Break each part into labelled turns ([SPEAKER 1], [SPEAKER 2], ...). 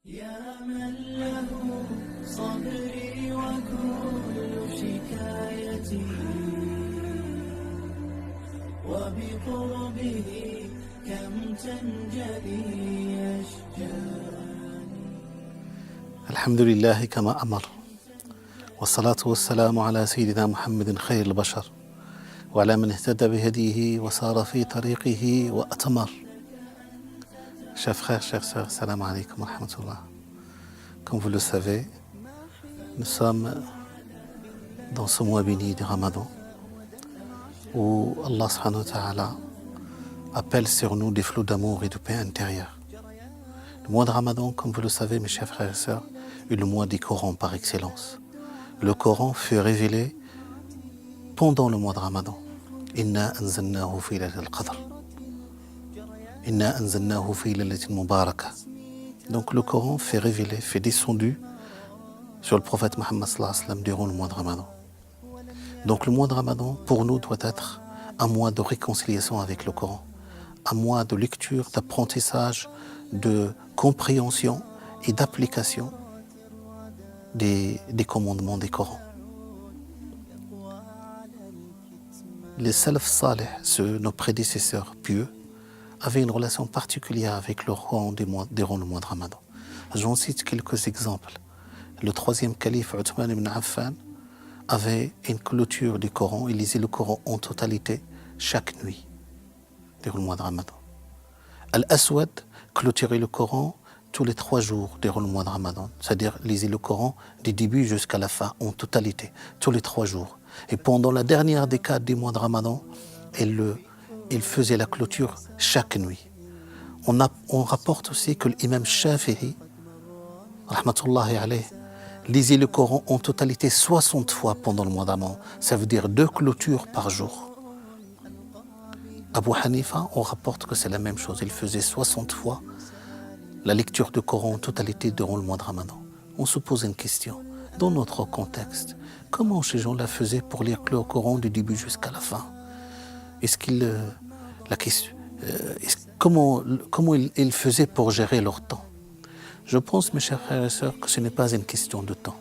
[SPEAKER 1] يا من له صبري وكل شكايتي وبقربه كم تنجلي أشجاني.
[SPEAKER 2] الحمد لله كما أمر، والصلاة والسلام على سيدنا محمد خير البشر وعلى من اهتدى بهديه وسار في طريقه وأتمر. Chers frères, chères sœurs, salam alaikum wa rahmatullah. Comme vous le savez, nous sommes dans ce mois béni du Ramadan où Allah subhanahu wa ta'ala appelle sur nous des flots d'amour et de paix intérieure. Le mois de Ramadan, comme vous le savez, mes chers frères et sœurs, est le mois du Coran par excellence. Le Coran fut révélé pendant le mois de Ramadan. Inna anzalnahu fi laylatil qadr. Inna anzalnahu fi laylatin mubarakah. Donc le Coran fait révéler, fait descendu sur le prophète Mohammed sallallahu alayhi wa sallam durant le mois de Ramadan. Donc le mois de Ramadan, pour nous, doit être un mois de réconciliation avec le Coran, un mois de lecture, d'apprentissage, de compréhension et d'application des commandements des Corans. Les salaf salih, nos prédécesseurs pieux, avaient une relation particulière avec le Coran durant le mois de Ramadan. J'en cite quelques exemples. Le troisième calife Uthman ibn Affan avait une clôture du Coran. Il lisait le Coran en totalité chaque nuit durant le mois de Ramadan. Al-Aswad clôturait le Coran tous les 3 jours durant le mois de Ramadan. C'est-à-dire lisait le Coran du début jusqu'à la fin en totalité, tous les 3 jours. Et pendant la dernière décade du mois de Ramadan, il faisait la clôture chaque nuit. On rapporte aussi que l'imam Shafi'i, rahmatullahi alayh, lisait le Coran en totalité 60 fois pendant le mois de Ramadan. Ça veut dire 2 clôtures par jour. Abu Hanifa, on rapporte que c'est la même chose. Il faisait 60 fois la lecture du Coran en totalité durant le mois de Ramadan. On se pose une question. Dans notre contexte, comment ces gens-là faisaient pour lire le Coran du début jusqu'à la fin? Comment ils faisaient pour gérer leur temps? Je pense, mes chers frères et sœurs, que ce n'est pas une question de temps.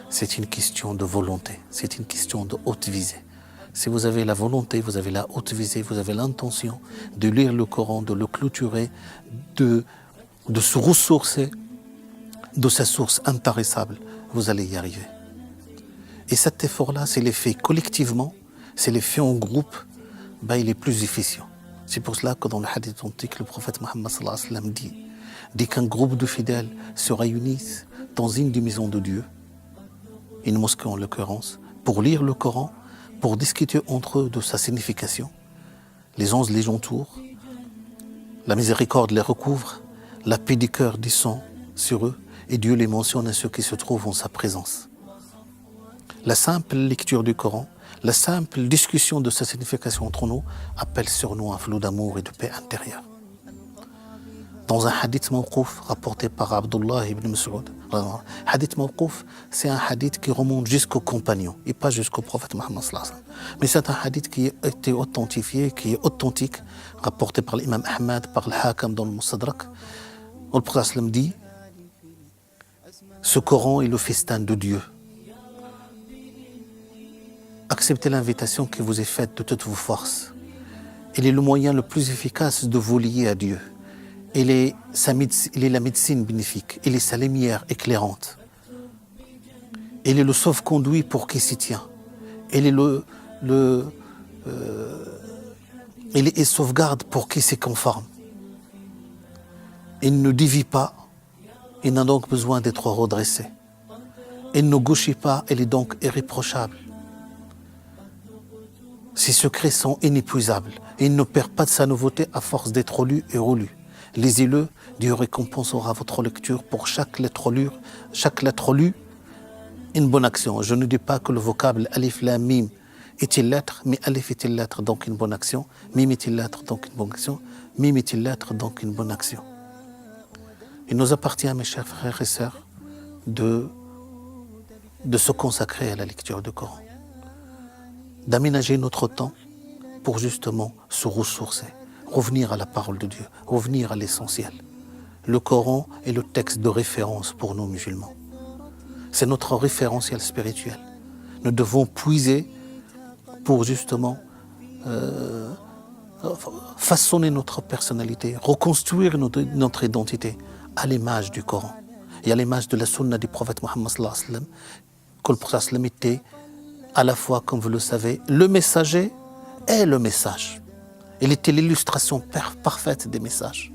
[SPEAKER 2] C'est une question de volonté. C'est une question de haute visée. Si vous avez la volonté, vous avez la haute visée, vous avez l'intention de lire le Coran, de le clôturer, de se ressourcer de sa source intarissable, vous allez y arriver. Et cet effort-là, s'il est fait collectivement, s'il est fait en groupe, il est plus efficient. C'est pour cela que dans le hadith authentique, le prophète Mohammed sallallahu alayhi wa sallam dit qu'un groupe de fidèles se réunissent dans une des maisons de Dieu, une mosquée en l'occurrence, pour lire le Coran, pour discuter entre eux de sa signification. Les anges les entourent, la miséricorde les recouvre, la paix du cœur descend sur eux et Dieu les mentionne à ceux qui se trouvent en sa présence. La simple lecture du Coran, la simple discussion de sa signification entre nous appelle sur nous un flot d'amour et de paix intérieure. Dans un hadith mawqouf rapporté par Abdullah ibn Mas'ud, hadith mawqouf, c'est un hadith qui remonte jusqu'aux compagnons et pas jusqu'au prophète Mohammed sallallahu alayhi wa sallam. Mais c'est un hadith qui a été authentifié, qui est authentique, rapporté par l'imam Ahmad, par l'Hakam dans le Mustadrak. Le prophète sallam dit: ce Coran est le festin de Dieu. Acceptez l'invitation qui vous est faite de toutes vos forces. Il est le moyen le plus efficace de vous lier à Dieu. Il est la médecine bénéfique. Il est sa lumière éclairante. Il est le sauve-conduit pour qui s'y tient. Il est sauvegarde pour qui s'y conforme. Il ne dévie pas. Il n'a donc besoin d'être redressé. Il ne gauchit pas. Il est donc irréprochable. Ses secrets sont inépuisables. Il ne perd pas de sa nouveauté à force d'être lu et relu. Lisez-le, Dieu récompensera votre lecture pour chaque lettre lue, une bonne action. Je ne dis pas que le vocable alif, lam, mim est une lettre, mais alif est une lettre, donc une bonne action. Mim est une lettre, donc une bonne action. Mim est une lettre, donc une bonne action. Il nous appartient, mes chers frères et sœurs, de se consacrer à la lecture du Coran, d'aménager notre temps pour justement se ressourcer, revenir à la parole de Dieu, revenir à l'essentiel. le Coran est le texte de référence pour nous musulmans. C'est notre référentiel spirituel. Nous devons puiser pour justement façonner notre personnalité, reconstruire notre identité à l'image du Coran et à l'image de la sunna du prophète Mohammed sallallahu alayhi wa sallam, que le prophète sallallahu alayhi wa sallam était à la fois, comme vous le savez, le messager et le message. Il était l'illustration parfaite des messages.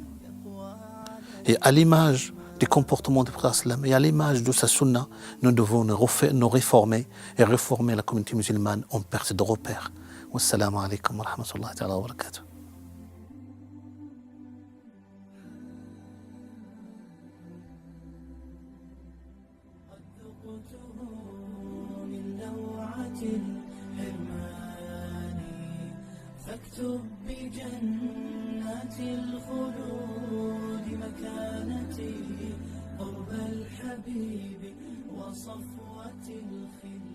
[SPEAKER 2] Et à l'image des comportements du prophète sallallahu alayhi wa sallam et à l'image de sa sunna, nous devons nous réformer et réformer la communauté musulmane en perte de repères. Wassalamu alaikum wa rahmatullahi wa barakatuh.
[SPEAKER 1] فاكتب بجنات الخلود مكانتي قرب الحبيب وصفوة الخلود.